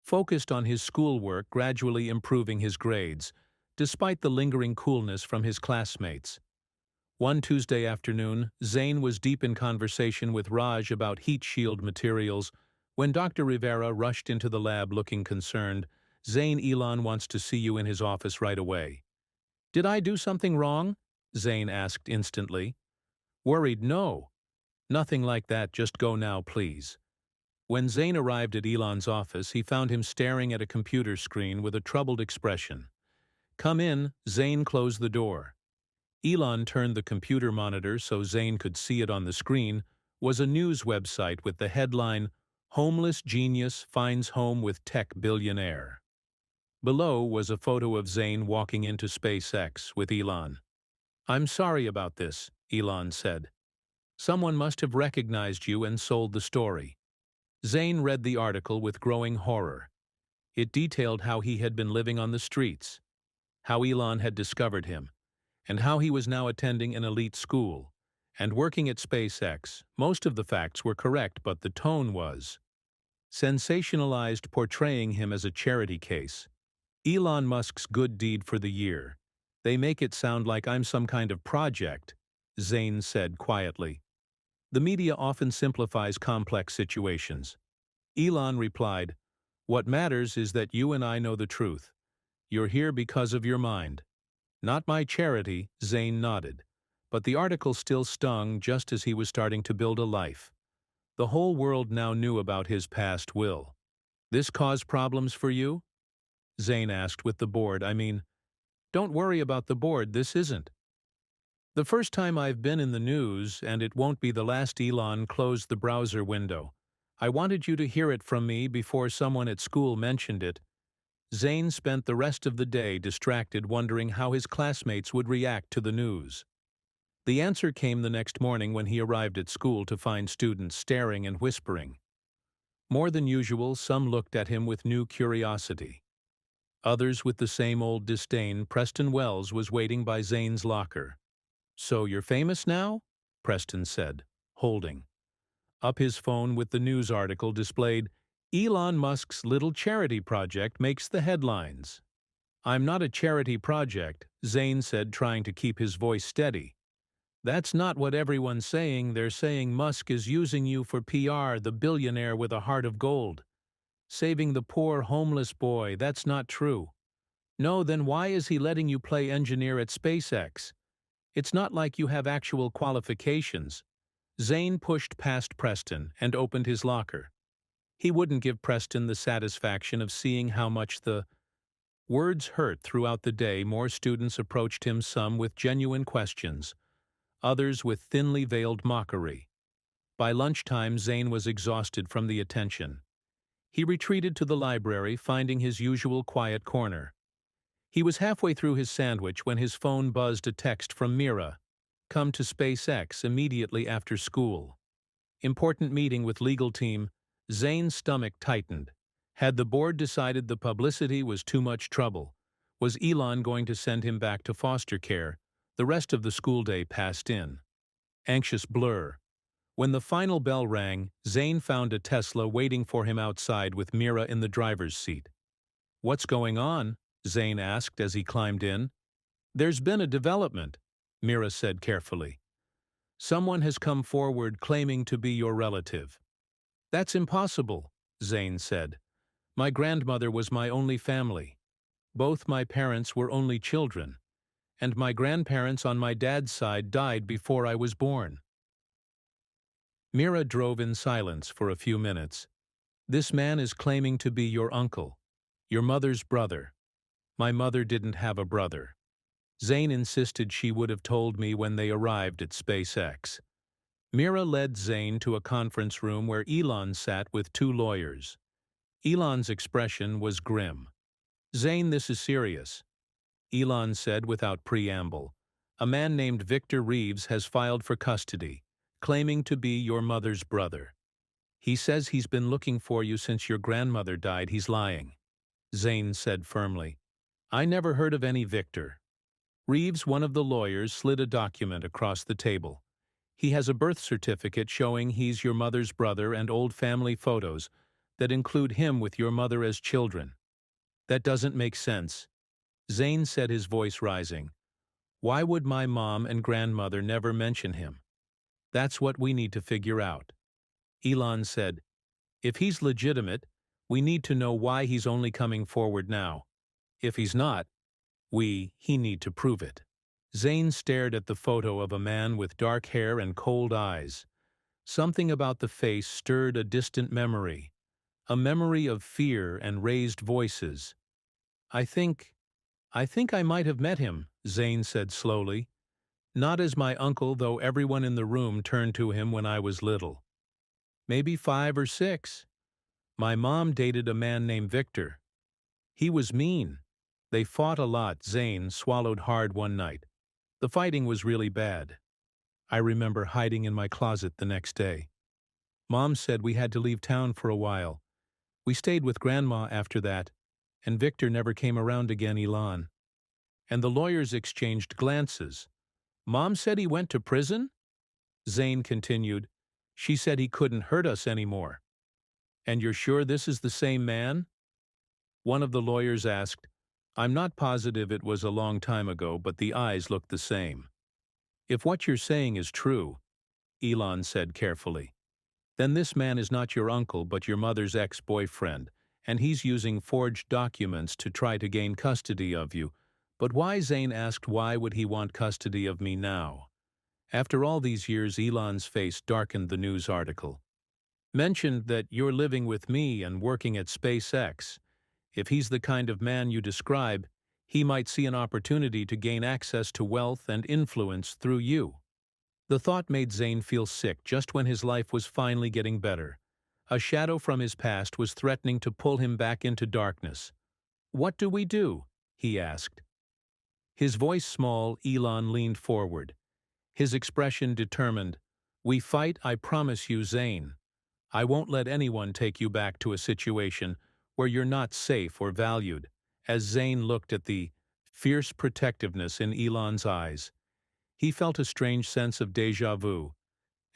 focused on his schoolwork, gradually improving his grades, despite the lingering coolness from his classmates. One Tuesday afternoon, Zane was deep in conversation with Raj about heat shield materials when Dr. Rivera rushed into the lab looking concerned. Zane, Elon wants to see you in his office right away. Did I do something wrong? Zane asked instantly. Worried, no. Nothing like that, just go now, please. When Zane arrived at Elon's office, he found him staring at a computer screen with a troubled expression. Come in. Zane closed the door. Elon turned the computer monitor so Zane could see it. On the screen was a news website with the headline, Homeless Genius Finds Home with Tech Billionaire. Below was a photo of Zayn walking into SpaceX with Elon. "I'm sorry about this," Elon said. "Someone must have recognized you and sold the story." Zayn read the article with growing horror. It detailed how he had been living on the streets, how Elon had discovered him, and how he was now attending an elite school and working at SpaceX. Most of the facts were correct, but the tone was sensationalized, portraying him as a charity case. Elon Musk's good deed for the year. "They make it sound like I'm some kind of project," Zayn said quietly. "The media often simplifies complex situations." Elon replied, "What matters is that you and I know the truth. You're here because of your mind." "Not my charity," Zayn nodded. But the article still stung just as he was starting to build a life. The whole world now knew about his past will. "This cause problems for you?" Zayn asked with the board. "Don't worry about the board, this isn't the first time I've been in the news, and it won't be the last." Elon closed the browser window. "I wanted you to hear it from me before someone at school mentioned it." Zayn spent the rest of the day distracted, wondering how his classmates would react to the news. The answer came the next morning when he arrived at school to find students staring and whispering. More than usual, some looked at him with new curiosity. Others with the same old disdain. Preston Wells was waiting by Zayn's locker. "So you're famous now?" Preston said, holding up his phone with the news article displayed. "Elon Musk's little charity project makes the headlines." "I'm not a charity project," Zayn said, trying to keep his voice steady. "That's not what everyone's saying. They're saying Musk is using you for PR, the billionaire with a heart of gold. Saving the poor homeless boy, that's not true." "No, then why is he letting you play engineer at SpaceX? It's not like you have actual qualifications." Zayn pushed past Preston and opened his locker. He wouldn't give Preston the satisfaction of seeing how much the words hurt. Throughout the day, more students approached him, some with genuine questions, others with thinly veiled mockery. By lunchtime, Zayn was exhausted from the attention. He retreated to the library, finding his usual quiet corner. He was halfway through his sandwich when his phone buzzed a text from Mira. "Come to SpaceX immediately after school. Important meeting with legal team." Zayn's stomach tightened. Had the board decided the publicity was too much trouble? Was Elon going to send him back to foster care? The rest of the school day passed in anxious blur. When the final bell rang, Zayn found a Tesla waiting for him outside with Mira in the driver's seat. "What's going on?" Zayn asked as he climbed in. "There's been a development," Mira said carefully. "Someone has come forward claiming to be your relative." "That's impossible," Zayn said. "My grandmother was my only family. Both my parents were only children, and my grandparents on my dad's side died before I was born." Mira drove in silence for a few minutes. "This man is claiming to be your uncle, your mother's brother." "My mother didn't have a brother." Zayn insisted she would have told me when they arrived at SpaceX. Mira led Zayn to a conference room where Elon sat with two lawyers. Elon's expression was grim. "Zayn, this is serious," Elon said without preamble. "A man named Victor Reeves has filed for custody, claiming to be your mother's brother. He says he's been looking for you since your grandmother died." "He's lying," Zayn said firmly. "I never heard of any Victor." Reeves, one of the lawyers, slid a document across the table. "He has a birth certificate showing he's your mother's brother and old family photos that include him with your mother as children." "That doesn't make sense," Zayn said, his voice rising. "Why would my mom and grandmother never mention him?" "That's what we need to figure out," Elon said. "If he's legitimate, we need to know why he's only coming forward now. If he's not, he need to prove it." Zayn stared at the photo of a man with dark hair and cold eyes. Something about the face stirred a distant memory, a memory of fear and raised voices. I think I might have met him," Zayn said slowly. "Not as my uncle, though everyone in the room turned to him when I was little. Maybe 5 or 6. My mom dated a man named Victor. He was mean. They fought a lot. Zane swallowed hard one night. The fighting was really bad. I remember hiding in my closet the next day. Mom said we had to leave town for a while. We stayed with Grandma after that, and Victor never came around again, Elon. And the lawyers exchanged glances. Mom said he went to prison? Zane continued. She said he couldn't hurt us anymore. And you're sure this is the same man? One of the lawyers asked. I'm not positive, it was a long time ago, but the eyes looked the same. If what you're saying is true, Elon said carefully, then this man is not your uncle but your mother's ex-boyfriend, and he's using forged documents to try to gain custody of you. But why? Zane asked. Why would he want custody of me now? After all these years, Elon's face darkened. The news article mentioned that you're living with me and working at SpaceX. If he's the kind of man you describe, he might see an opportunity to gain access to wealth and influence through you. The thought made Zane feel sick just when his life was finally getting better. A shadow from his past was threatening to pull him back into darkness. What do we do? He asked. His voice small, Elon leaned forward. His expression determined. We fight, I promise you, Zane. I won't let anyone take you back to a situation where you're not safe or valued. As Zane looked at the fierce protectiveness in Elon's eyes, he felt a strange sense of déjà vu,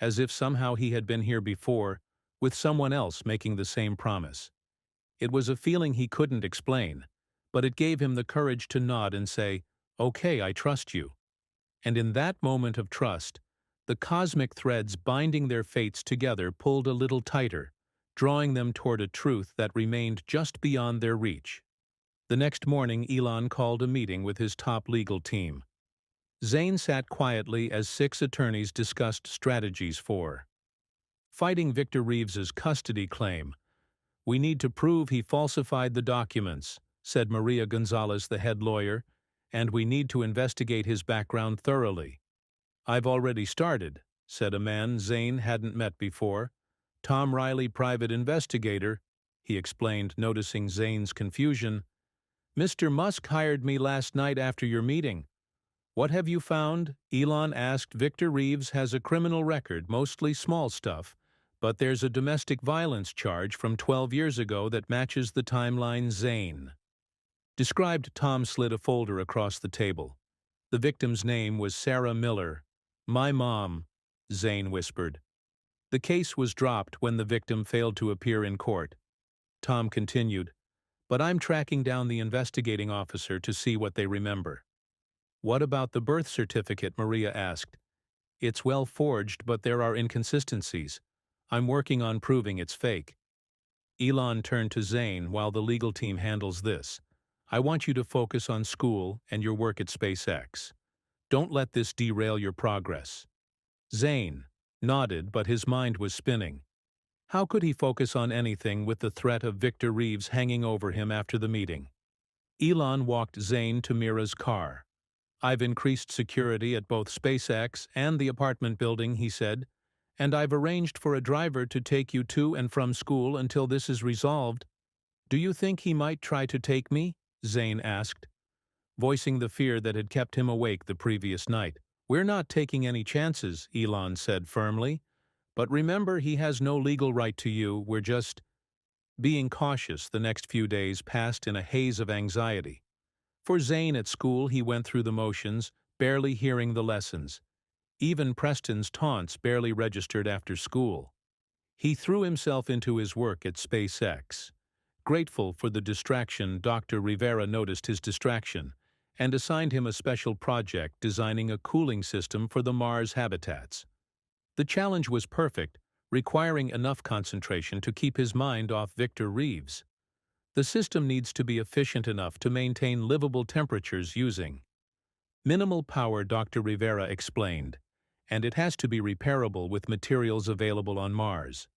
as if somehow he had been here before, with someone else making the same promise. It was a feeling he couldn't explain, but it gave him the courage to nod and say, "Okay, I trust you." And in that moment of trust, the cosmic threads binding their fates together pulled a little tighter, drawing them toward a truth that remained just beyond their reach. The next morning, Elon called a meeting with his top legal team. Zane sat quietly as 6 attorneys discussed strategies for fighting Victor Reeves's custody claim. We need to prove he falsified the documents, said Maria Gonzalez, the head lawyer, and we need to investigate his background thoroughly. I've already started, said a man Zane hadn't met before. Tom Riley, private investigator, he explained, noticing Zane's confusion. Mr. Musk hired me last night after your meeting. What have you found? Elon asked. Victor Reeves has a criminal record, mostly small stuff, but there's a domestic violence charge from 12 years ago that matches the timeline Zane described. Tom slid a folder across the table. The victim's name was Sarah Miller. My mom, Zane whispered. The case was dropped when the victim failed to appear in court. Tom continued, but I'm tracking down the investigating officer to see what they remember. What about the birth certificate? Maria asked. It's well forged, but there are inconsistencies. I'm working on proving it's fake. Elon turned to Zane. While the legal team handles this, I want you to focus on school and your work at SpaceX. Don't let this derail your progress. Zane nodded, but his mind was spinning. How could he focus on anything with the threat of Victor Reeves hanging over him after the meeting? Elon walked Zane to Mira's car. I've increased security at both SpaceX and the apartment building, he said, and I've arranged for a driver to take you to and from school until this is resolved. Do you think he might try to take me? Zane asked, voicing the fear that had kept him awake the previous night. We're not taking any chances, Elon said firmly. But remember, he has no legal right to you. We're just being cautious. The next few days passed in a haze of anxiety. For Zane at school, he went through the motions, barely hearing the lessons. Even Preston's taunts barely registered after school. He threw himself into his work at SpaceX. Grateful for the distraction, Dr. Rivera noticed his distraction and assigned him a special project designing a cooling system for the Mars habitats. The challenge was perfect, requiring enough concentration to keep his mind off Victor Reeves. The system needs to be efficient enough to maintain livable temperatures using minimal power, Dr. Rivera explained, and it has to be repairable with materials available on Mars.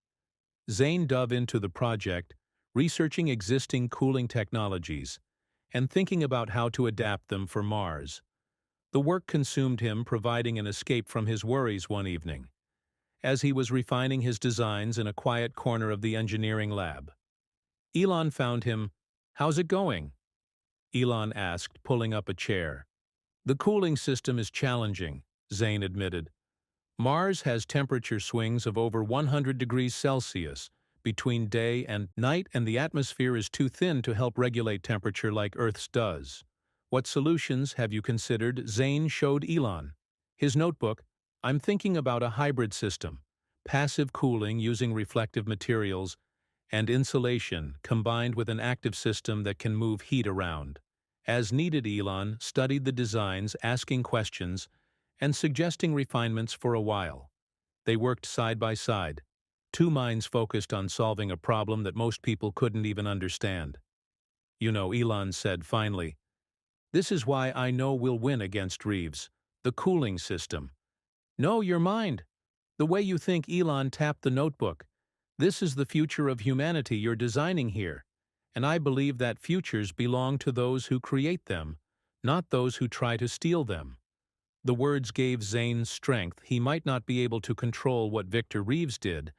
Zane dove into the project, researching existing cooling technologies and thinking about how to adapt them for Mars. The work consumed him, providing an escape from his worries one evening, as he was refining his designs in a quiet corner of the engineering lab. Elon found him. How's it going? Elon asked, pulling up a chair. The cooling system is challenging, Zane admitted. Mars has temperature swings of over 100 degrees Celsius between day and night, and the atmosphere is too thin to help regulate temperature like Earth's does. What solutions have you considered? Zane showed Elon. His notebook. I'm thinking about a hybrid system. Passive cooling using reflective materials and insulation combined with an active system that can move heat around. As needed, Elon studied the designs, asking questions, and suggesting refinements for a while. They worked side by side, two minds focused on solving a problem that most people couldn't even understand. You know, Elon said finally, this is why I know we'll win against Reeves. The cooling system. No, your mind. The way you think. Elon tapped the notebook. This is the future of humanity you're designing here, and I believe that futures belong to those who create them, not those who try to steal them. The words gave Zane strength. He might not be able to control what Victor Reeves did,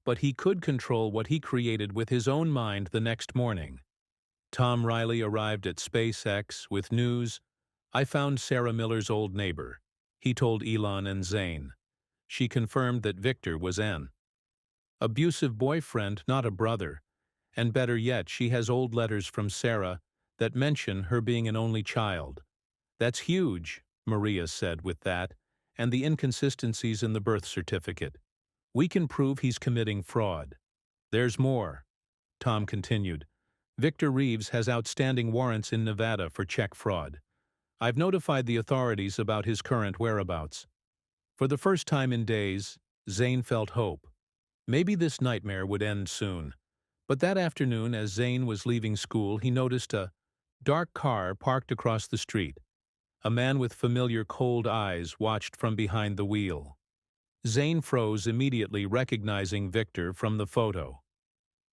but he could control what he created with his own mind. The next morning, Tom Riley arrived at SpaceX with news. I found Sarah Miller's old neighbor, he told Elon and Zane. She confirmed that Victor was an abusive boyfriend, not a brother. And better yet, she has old letters from Sarah that mention her being an only child. That's huge, Maria said with that, and the inconsistencies in the birth certificate. We can prove he's committing fraud. There's more, Tom continued. Victor Reeves has outstanding warrants in Nevada for check fraud. I've notified the authorities about his current whereabouts. For the first time in days, Zane felt hope. Maybe this nightmare would end soon. But that afternoon, as Zane was leaving school, he noticed a dark car parked across the street. A man with familiar cold eyes watched from behind the wheel. Zane froze, immediately recognizing Victor from the photo.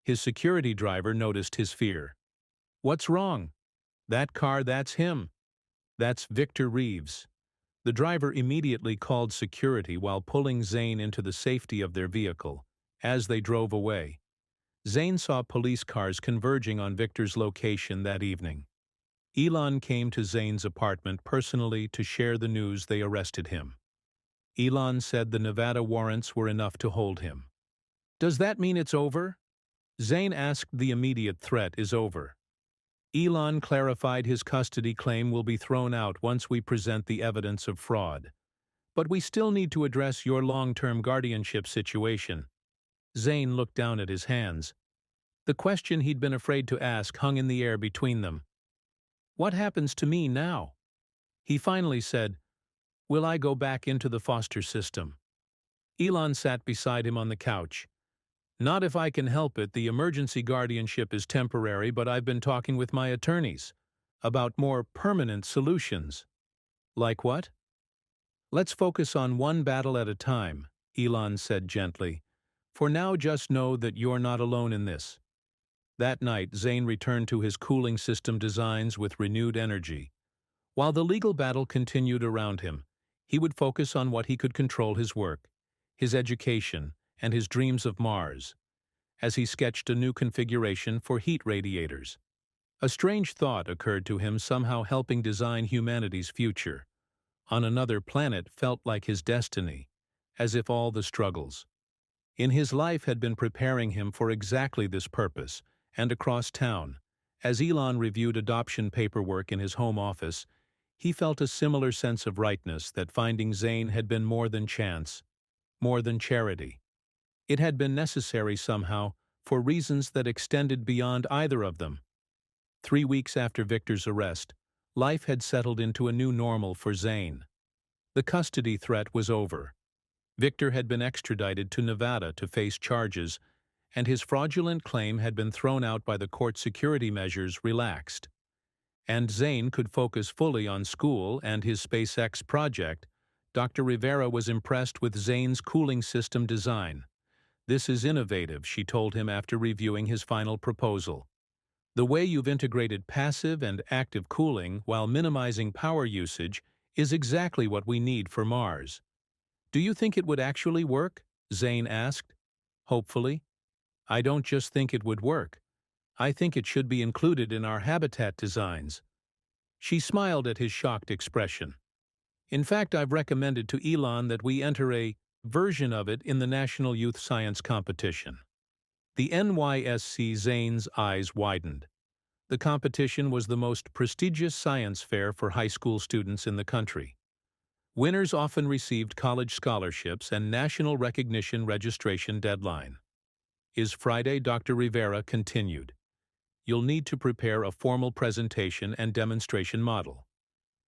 His security driver noticed his fear. What's wrong? That car, that's him. That's Victor Reeves. The driver immediately called security while pulling Zane into the safety of their vehicle. As they drove away, Zane saw police cars converging on Victor's location that evening. Elon came to Zane's apartment personally to share the news. They arrested him. Elon said the Nevada warrants were enough to hold him. Does that mean it's over? Zane asked. The immediate threat is over. Elon clarified his custody claim will be thrown out once we present the evidence of fraud. But we still need to address your long-term guardianship situation. Zane looked down at his hands. The question he'd been afraid to ask hung in the air between them. What happens to me now? He finally said, will I go back into the foster system? Elon sat beside him on the couch. Not if I can help it. The emergency guardianship is temporary, but I've been talking with my attorneys about more permanent solutions. Like what? Let's focus on one battle at a time, Elon said gently. For now, just know that you're not alone in this. That night, Zane returned to his cooling system designs with renewed energy. While the legal battle continued around him, he would focus on what he could control: his work, his education, and his dreams of Mars. As he sketched a new configuration for heat radiators, a strange thought occurred to him: somehow helping design humanity's future on another planet felt like his destiny, as if all the struggles in his life had been preparing him for exactly this purpose. And across town, as Elon reviewed adoption paperwork in his home office, he felt a similar sense of rightness, that finding Zane had been more than chance, more than charity. It had been necessary somehow, for reasons that extended beyond either of them. 3 weeks after Victor's arrest, life had settled into a new normal for Zane. The custody threat was over. Victor had been extradited to Nevada to face charges, and his fraudulent claim had been thrown out by the court. Security measures relaxed. And Zane could focus fully on school and his SpaceX project. Dr. Rivera was impressed with Zane's cooling system design. This is innovative, she told him after reviewing his final proposal. The way you've integrated passive and active cooling while minimizing power usage is exactly what we need for Mars. Do you think it would actually work? Zane asked. Hopefully. I don't just think it would work. I think it should be included in our habitat designs. She smiled at his shocked expression. In fact, I've recommended to Elon that we enter a version of it in the National Youth Science Competition. The NYSC Zane's eyes widened. The competition was the most prestigious science fair for high school students in the country. Winners often received college scholarships and national recognition registration deadline. Is Friday, Dr. Rivera continued. You'll need to prepare a formal presentation and demonstration model.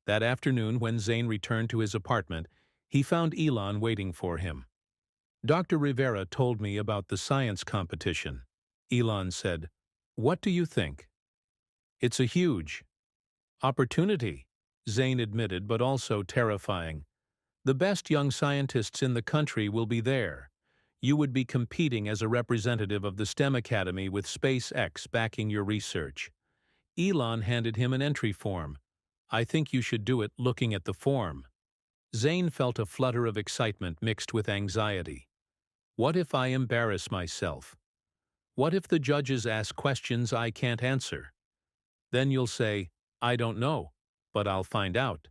That afternoon, when Zane returned to his apartment, he found Elon waiting for him. Dr. Rivera told me about the science competition. Elon said, "What do you think?" "It's a huge opportunity," Zane admitted, but also terrifying. "The best young scientists in the country will be there. You would be competing as a representative of the STEM Academy with SpaceX backing your research." Elon handed him an entry form. "I think you should do it looking at the form." Zane felt a flutter of excitement mixed with anxiety. What if I embarrass myself? What if the judges ask questions I can't answer? Then you'll say, "I don't know, but I'll find out."